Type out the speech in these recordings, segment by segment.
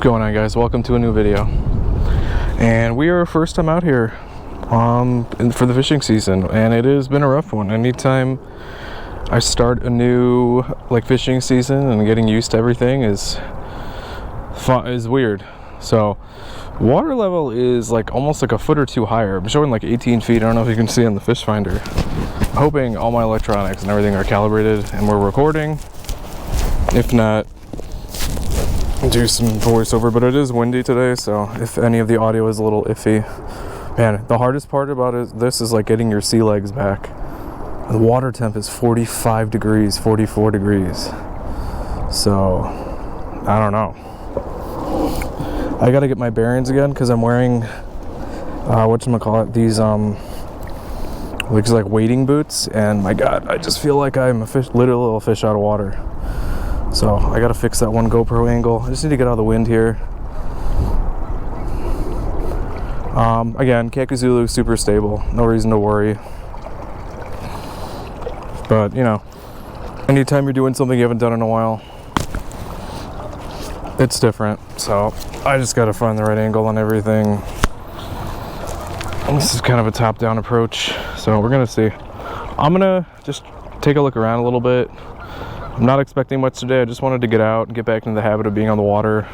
going on, guys? Welcome to a new video. And we are first time out here for the fishing season, and it has been a rough one. Anytime I start a new fishing season and getting used to everything is weird. So water level is almost a foot or two higher. I'm showing 18 feet. I don't know if you can see on the fish finder. I'm hoping all my electronics and everything are calibrated and we're recording. If not, do some voiceover, but it is windy today, so if any of the audio is a little iffy. Man, the hardest part about this is getting your sea legs back. The water temp is 45 degrees, 44 degrees. So, I don't know. I gotta get my bearings again because I'm wearing, these wading boots, and my God, I just feel like I'm literally a little fish out of water. So I gotta fix that one GoPro angle. I just need to get out of the wind here. Again, Kaku Zulu, super stable. No reason to worry. But, anytime you're doing something you haven't done in a while, it's different. So I just gotta find the right angle on everything. And this is kind of a top-down approach, so we're gonna see. I'm gonna just take a look around a little bit. I'm not expecting much today. I just wanted to get out and get back into the habit of being on the water.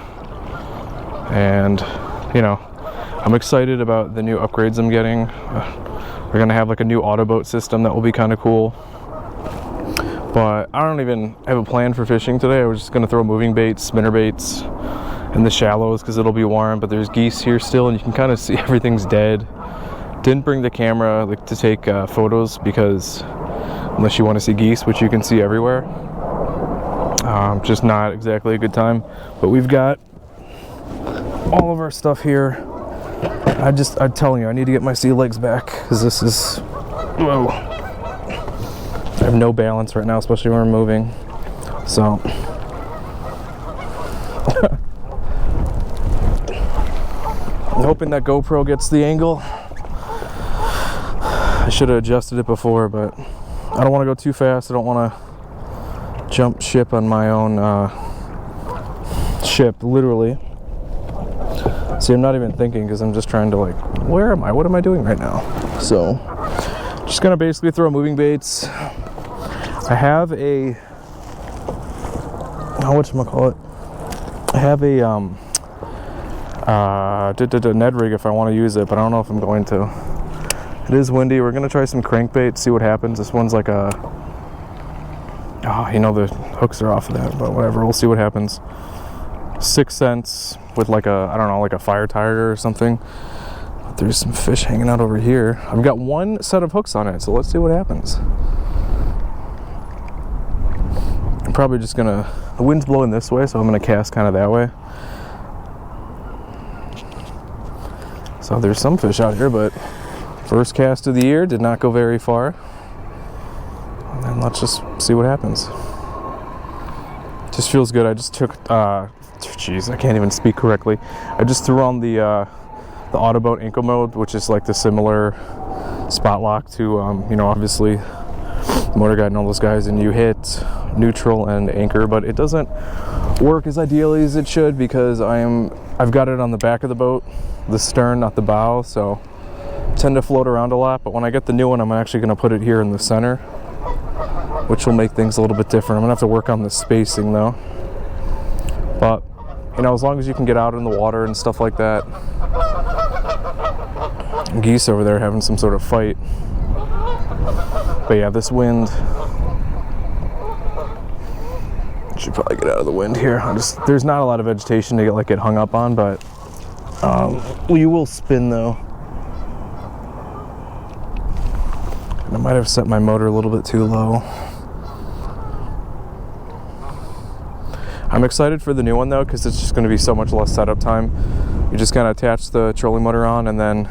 And, I'm excited about the new upgrades I'm getting. We're gonna have a new Autoboat system that will be kind of cool. But I don't even have a plan for fishing today. I was just gonna throw moving baits, spinner baits in the shallows because it'll be warm, but there's geese here still and you can kind of see everything's dead. Didn't bring the camera to take photos because unless you want to see geese, which you can see everywhere. Just not exactly a good time, but we've got all of our stuff here. I'm telling you, I need to get my sea legs back because this is, whoa. I have no balance right now, especially when we're moving. So, I'm hoping that GoPro gets the angle. I should have adjusted it before, but I don't want to go too fast. I don't want to jump ship on my own ship, literally. See, I'm not even thinking because I'm just trying to where am I? What am I doing right now? So, just gonna basically throw moving baits. I have a, whatchamacallit? I have a Ned rig if I want to use it, but I don't know if I'm going to. It is windy. We're gonna try some crankbait, see what happens. This one's the hooks are off of that, but whatever, we'll see what happens. 6 cents with I don't know, a fire tire or something. But there's some fish hanging out over here. I've got one set of hooks on it, so let's see what happens. I'm probably just gonna, the wind's blowing this way, so I'm gonna cast kind of that way. So there's some fish out here, but first cast of the year did not go very far. And then let's just see what happens. Just feels good. I just took, jeez, I can't even speak correctly. I just threw on the Autoboat Ankle Mode, which is the similar spot lock to, obviously Motor Guide and all those guys, and you hit neutral and anchor, but it doesn't work as ideally as it should because I've got it on the back of the boat, the stern, not the bow, so I tend to float around a lot. But when I get the new one, I'm actually going to put it here in the center, which will make things a little bit different. I'm gonna have to work on the spacing though. But, as long as you can get out in the water and stuff like that. Geese over there having some sort of fight. But yeah, this wind. Should probably get out of the wind here. There's not a lot of vegetation to get hung up on, but you will spin though. I might have set my motor a little bit too low. I'm excited for the new one though, because it's just going to be so much less setup time. You just kind of attach the trolling motor on and then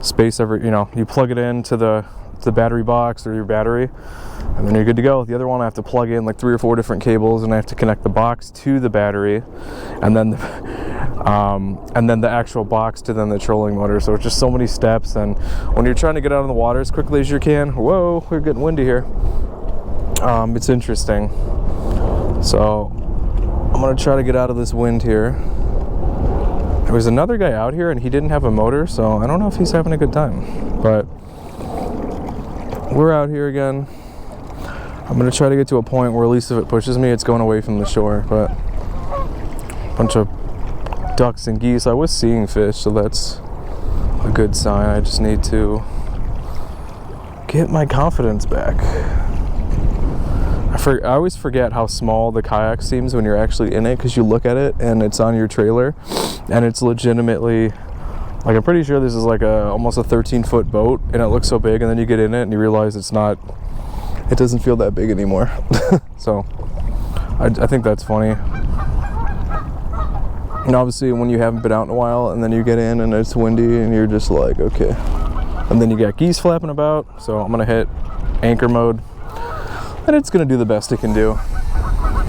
space you plug it into the battery box or your battery, and then you're good to go. The other one I have to plug in 3 or 4 different cables, and I have to connect the box to the battery, and then the actual box to the trolling motor. So it's just so many steps, and when you're trying to get out of the water as quickly as you can, whoa, we're getting windy here. It's interesting. So I'm gonna try to get out of this wind here. There was another guy out here and he didn't have a motor, so I don't know if he's having a good time. But we're out here again. I'm gonna try to get to a point where at least if it pushes me, it's going away from the shore. But a bunch of ducks and geese. I was seeing fish, so that's a good sign. I just need to get my confidence back. I always forget how small the kayak seems when you're actually in it, because you look at it and it's on your trailer and it's legitimately, like, I'm pretty sure this is like almost a 13-foot boat and it looks so big, and then you get in it and you realize it doesn't feel that big anymore. So I think that's funny. And obviously when you haven't been out in a while and then you get in and it's windy and you're just like, okay. And then you got geese flapping about, so I'm gonna hit anchor mode and it's gonna do the best it can do.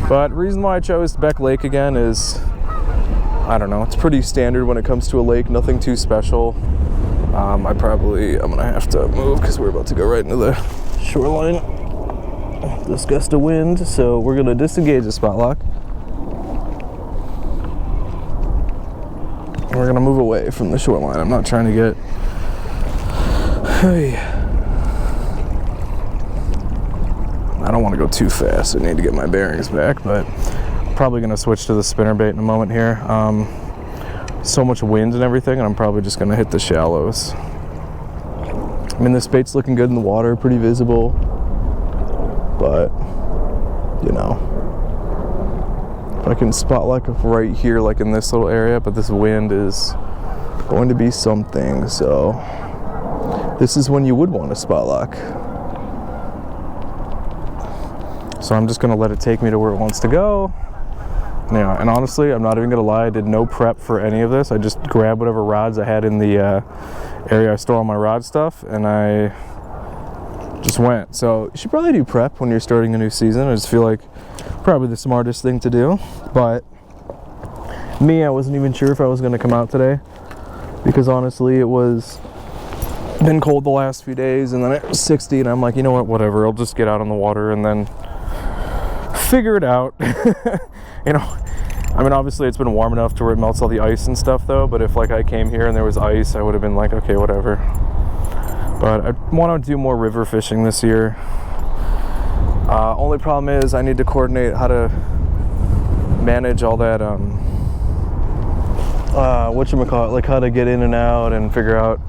But the reason why I chose Beck Lake again is, I don't know, it's pretty standard when it comes to a lake, nothing too special. I'm gonna have to move because we're about to go right into the shoreline. This gust of wind, so we're gonna disengage the spot lock. We're gonna move away from the shoreline. I'm not trying to get, I don't want to go too fast. I need to get my bearings back, but I'm probably gonna switch to the spinnerbait in a moment here. So much wind and everything, and I'm probably just gonna hit the shallows. I mean, this bait's looking good in the water, pretty visible, but you know, if I can spot lock right here, like in this little area, but this wind is going to be something, so this is when you would want to spot lock. So I'm just gonna let it take me to where it wants to go. Yeah, and honestly, I'm not even gonna lie, I did no prep for any of this. I just grabbed whatever rods I had in the area I store all my rod stuff, and I just went. So you should probably do prep when you're starting a new season. I just feel like probably the smartest thing to do. But me, I wasn't even sure if I was gonna come out today, because honestly, it was been cold the last few days, and then it was 60, and I'm like, you know what, whatever, I'll just get out on the water and then figure it out. You know, I mean, obviously it's been warm enough to where it melts all the ice and stuff though, but if like I came here and there was ice, I would have been like, okay, whatever. But I want to do more river fishing this year. Only problem is I need to coordinate how to manage all that whatchamacallit, like how to get in and out and figure out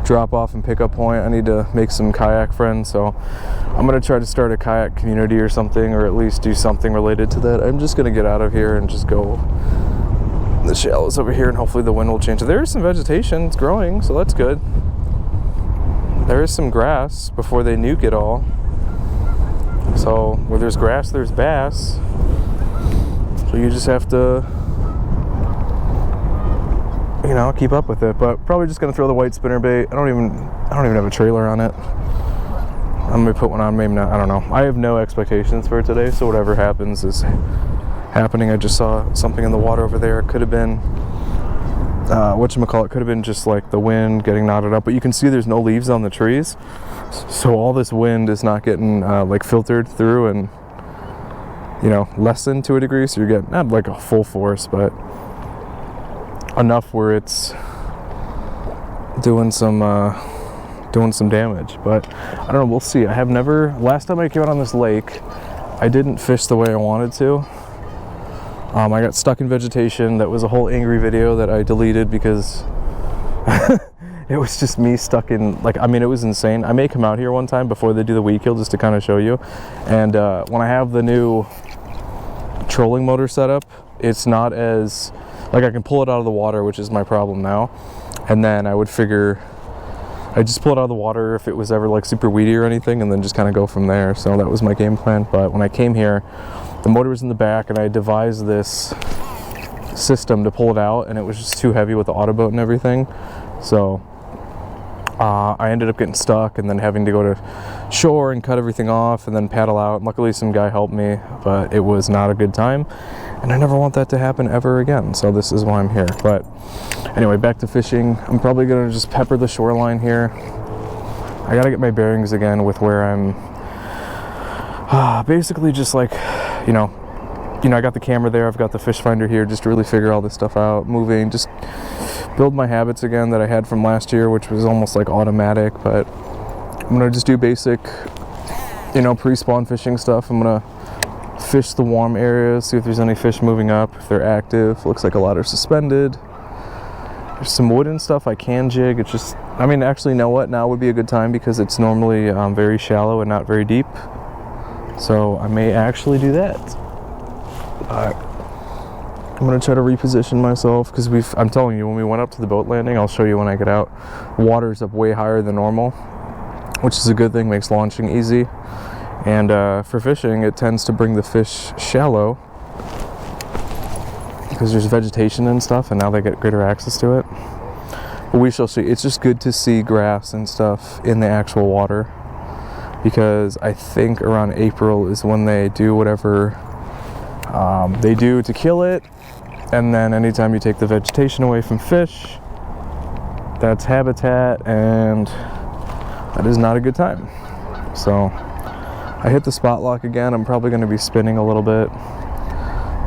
drop off and pick up point. I need to make some kayak friends, so I'm gonna try to start a kayak community or something, or at least do something related to that. I'm just gonna get out of here and just go in the shallows over here, and hopefully the wind will change. There is some vegetation, it's growing, so that's good. There is some grass before they nuke it all. So where there's grass, there's bass. So you just have to, you know, keep up with it. But probably just gonna throw the white spinnerbait. I don't even have a trailer on it. I'm gonna put one on, maybe not, I don't know. I have no expectations for it today, so whatever happens is happening. I just saw something in the water over there. It could have been whatchamacallit, could have been just like the wind getting knotted up, but you can see there's no leaves on the trees, so all this wind is not getting like filtered through and, you know, lessened to a degree, so you're getting not like a full force, but enough where it's doing some damage. But I don't know, we'll see. Last time I came out on this lake, I didn't fish the way I wanted to. I got stuck in vegetation. That was a whole angry video that I deleted because it was just me stuck in, like, I mean, it was insane. I may come out here one time before they do the weed kill just to kind of show you. And when I have the new trolling motor set up, it's not as, like, I can pull it out of the water, which is my problem now. And then I would figure, I just pull it out of the water if it was ever like super weedy or anything, and then just kind of go from there. So that was my game plan. But when I came here, the motor was in the back, and I devised this system to pull it out, and it was just too heavy with the Autoboat and everything. So I ended up getting stuck and then having to go to shore and cut everything off and then paddle out. And luckily some guy helped me, but it was not a good time, and I never want that to happen ever again. So this is why I'm here. But anyway, back to fishing. I'm probably gonna just pepper the shoreline here. I gotta get my bearings again with where I'm basically just like, you know, you know, I got the camera there, I've got the fish finder here just to really figure all this stuff out, moving, just build my habits again that I had from last year, which was almost like automatic. But I'm gonna just do basic, you know, pre-spawn fishing stuff. I'm gonna fish the warm areas, see if there's any fish moving up, if they're active. Looks like a lot are suspended. There's some wooden stuff I can jig. It's just, I mean, actually, you know what? Now would be a good time because it's normally very shallow and not very deep. So I may actually do that. I'm gonna try to reposition myself because I'm telling you, when we went up to the boat landing, I'll show you when I get out, water's up way higher than normal, which is a good thing, makes launching easy. And for fishing, it tends to bring the fish shallow because there's vegetation and stuff, and now they get greater access to it. But we shall see. It's just good to see grass and stuff in the actual water, because I think around April is when they do whatever they do to kill it. And then anytime you take the vegetation away from fish, that's habitat, and that is not a good time. So I hit the spot lock again. I'm probably going to be spinning a little bit.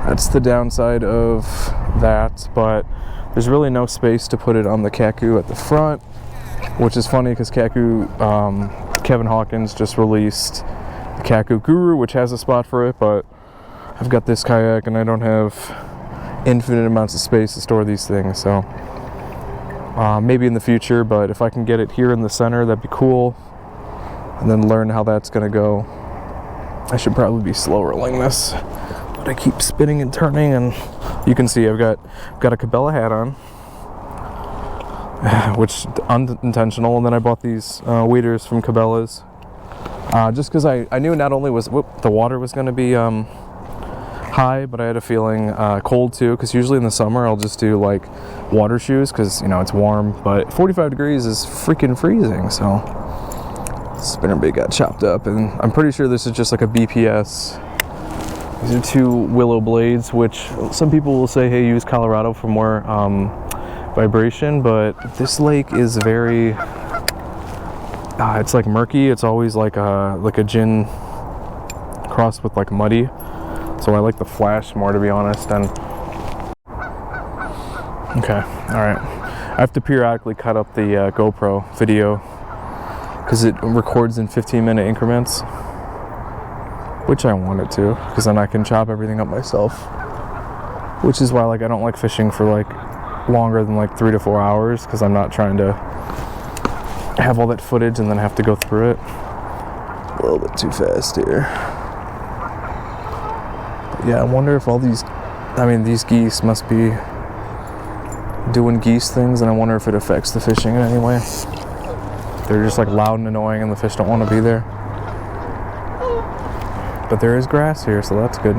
That's the downside of that, but there's really no space to put it on the Kaku at the front, which is funny because Kaku, Kevin Hawkins just released the Kaku Guru, which has a spot for it, but I've got this kayak and I don't have infinite amounts of space to store these things. So maybe in the future, but if I can get it here in the center, that'd be cool, and then learn how that's going to go. I should probably be slow rolling this, but I keep spinning and turning, and you can see I've got a Cabela hat on, which unintentional. And then I bought these waders from Cabela's just because I knew not only was the water was going to be high, but I had a feeling cold too, because usually in the summer I'll just do like water shoes because, you know, it's warm, but 45 degrees is freaking freezing. So spinnerbait got chopped up, and I'm pretty sure this is just like a BPS. These are two willow blades, which some people will say, hey, use Colorado for more vibration, but this lake is very it's like murky. It's always like a gin crossed with like muddy, so I like the flash more, to be honest. And okay, all right, I have to periodically cut up the GoPro video because it records in 15-minute increments, which I want it to, because then I can chop everything up myself, which is why like I don't like fishing for like longer than like 3 to 4 hours, because I'm not trying to have all that footage and then have to go through it. A little bit too fast here. But yeah, I wonder if all these, I mean, these geese must be doing geese things, and I wonder if it affects the fishing in any way. They're just like loud and annoying and the fish don't want to be there. But there is grass here, so that's good.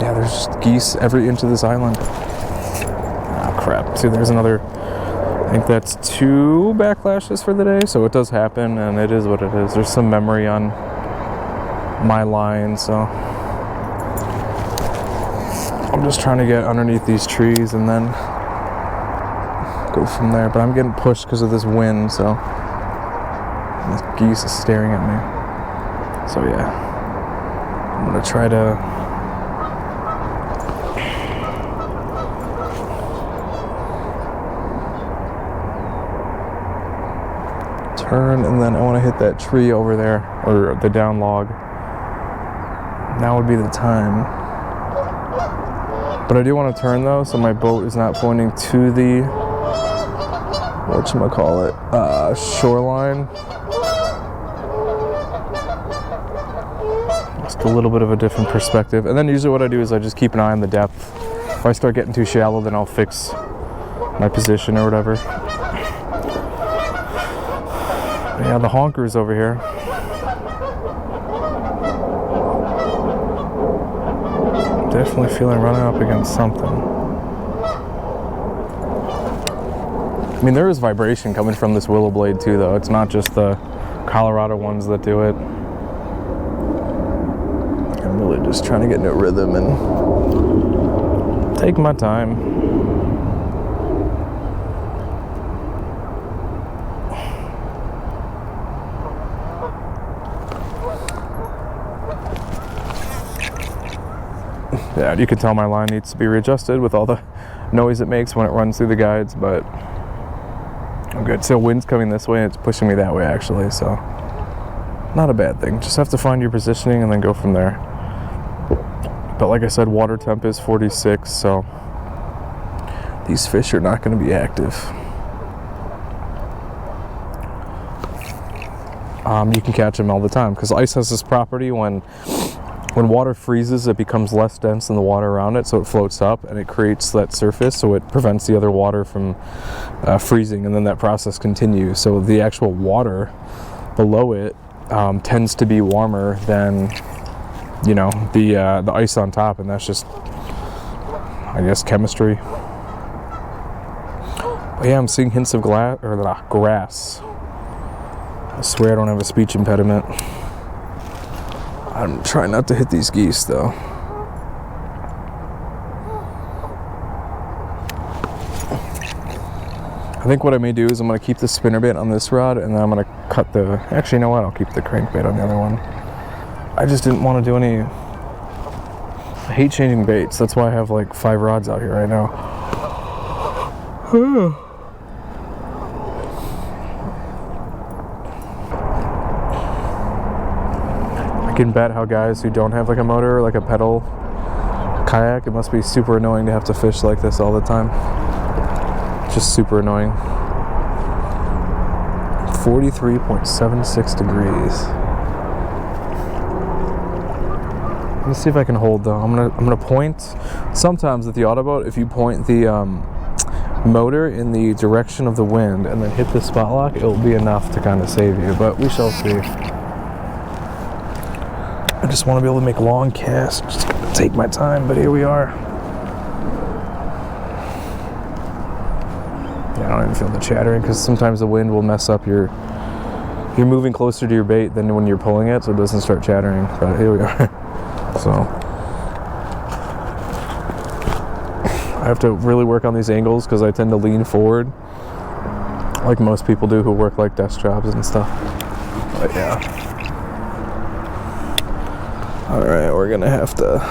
Yeah, there's just geese every inch of this island. Oh crap. See, there's another, I think that's 2 backlashes for the day, so it does happen, and it is what it is. There's some memory on my line, so I'm just trying to get underneath these trees and then go from there. But I'm getting pushed because of this wind, so this geese is staring at me. So yeah, I'm gonna try to turn, and then I want to hit that tree over there, or the down log. Now would be the time. But I do want to turn though, so my boat is not pointing to the whatchamacallit, shoreline. Just a little bit of a different perspective. And then usually what I do is I just keep an eye on the depth. If I start getting too shallow, then I'll fix my position or whatever. Yeah, the honker's over here. Definitely feeling running up against something. I mean, there is vibration coming from this willow blade too, though. It's not just the Colorado ones that do it. I'm really just trying to get into a rhythm and take my time. Yeah, you can tell my line needs to be readjusted with all the noise it makes when it runs through the guides, but I'm good. So wind's coming this way and it's pushing me that way actually, so not a bad thing. Just have to find your positioning and then go from there. But like I said, water temp is 46, so these fish are not going to be active. You can catch them all the time because ice has this property when water freezes, it becomes less dense than the water around it, so it floats up and it creates that surface, so it prevents the other water from freezing, and then that process continues. So the actual water below it tends to be warmer than, you know, the ice on top, and that's just, I guess, chemistry. But yeah, I'm seeing hints of grass. I swear I don't have a speech impediment. I'm trying not to hit these geese though. I think what I may do is I'm going to keep the spinnerbait on this rod, and then I'm going to cut the, actually, you know what, I'll keep the crankbait on the other one. I just didn't want to do any, I hate changing baits, that's why I have like 5 rods out here right now. I can bet how guys who don't have like a motor, like a pedal kayak, it must be super annoying to have to fish like this all the time. Just super annoying. 43.76 degrees. Let me see if I can hold though. I'm gonna point. Sometimes with the Autoboat, if you point the motor in the direction of the wind and then hit the spot lock, it'll be enough to kind of save you. But we shall see. I just want to be able to make long casts. Just gonna take my time, but here we are. Yeah, I don't even feel the chattering because sometimes the wind will mess up you're moving closer to your bait than when you're pulling it, so it doesn't start chattering. But here we are. So I have to really work on these angles because I tend to lean forward, like most people do who work like desk jobs and stuff. But yeah. Alright, we're gonna have to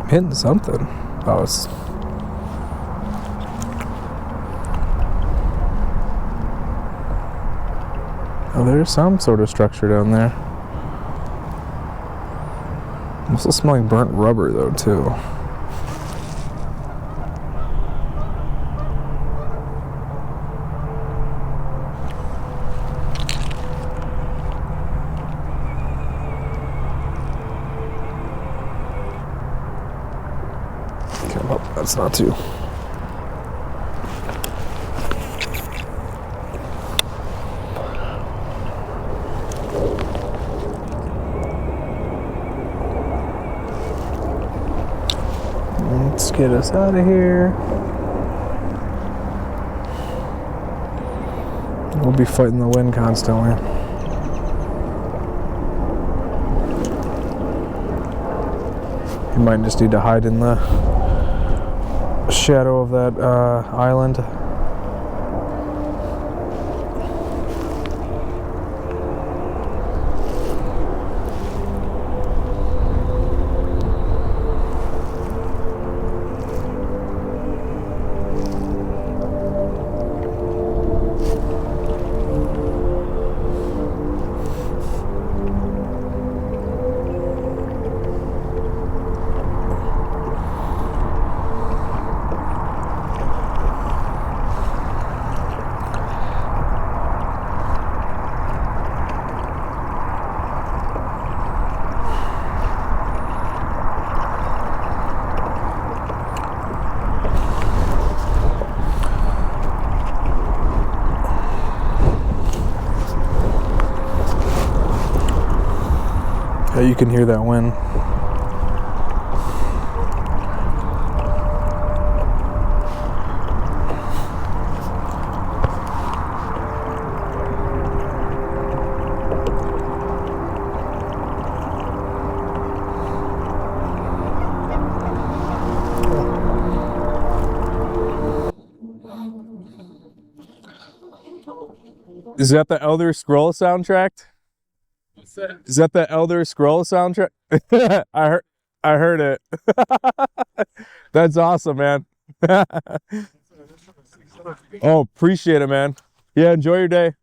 hitting something. Oh, it's there's some sort of structure down there. I'm also smelling burnt rubber though too. That's not too. Let's get us out of here. We'll be fighting the wind constantly. You might just need to hide in the shadow of that island. you can hear that wind. Is that the Elder Scrolls soundtrack? Is that the Elder Scrolls soundtrack? I heard it. That's awesome, man. Oh, appreciate it, man. Yeah, enjoy your day.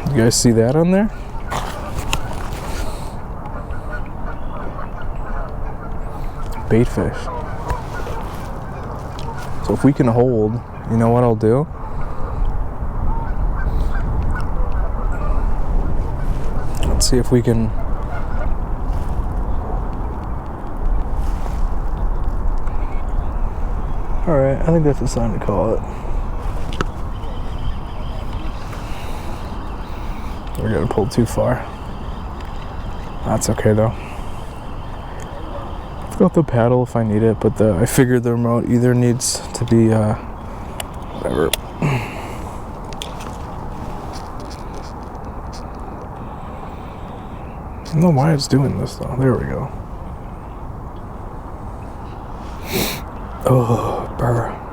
You guys see that on there? Bait fish. So if we can hold, you know what I'll do? Let's see if we can. All right, I think that's a sign to call it. We're gonna pull too far. That's okay though. I've got the paddle if I need it, but I figured the remote either needs to be whatever. I don't know why it's doing this though. There we go. Oh, burr.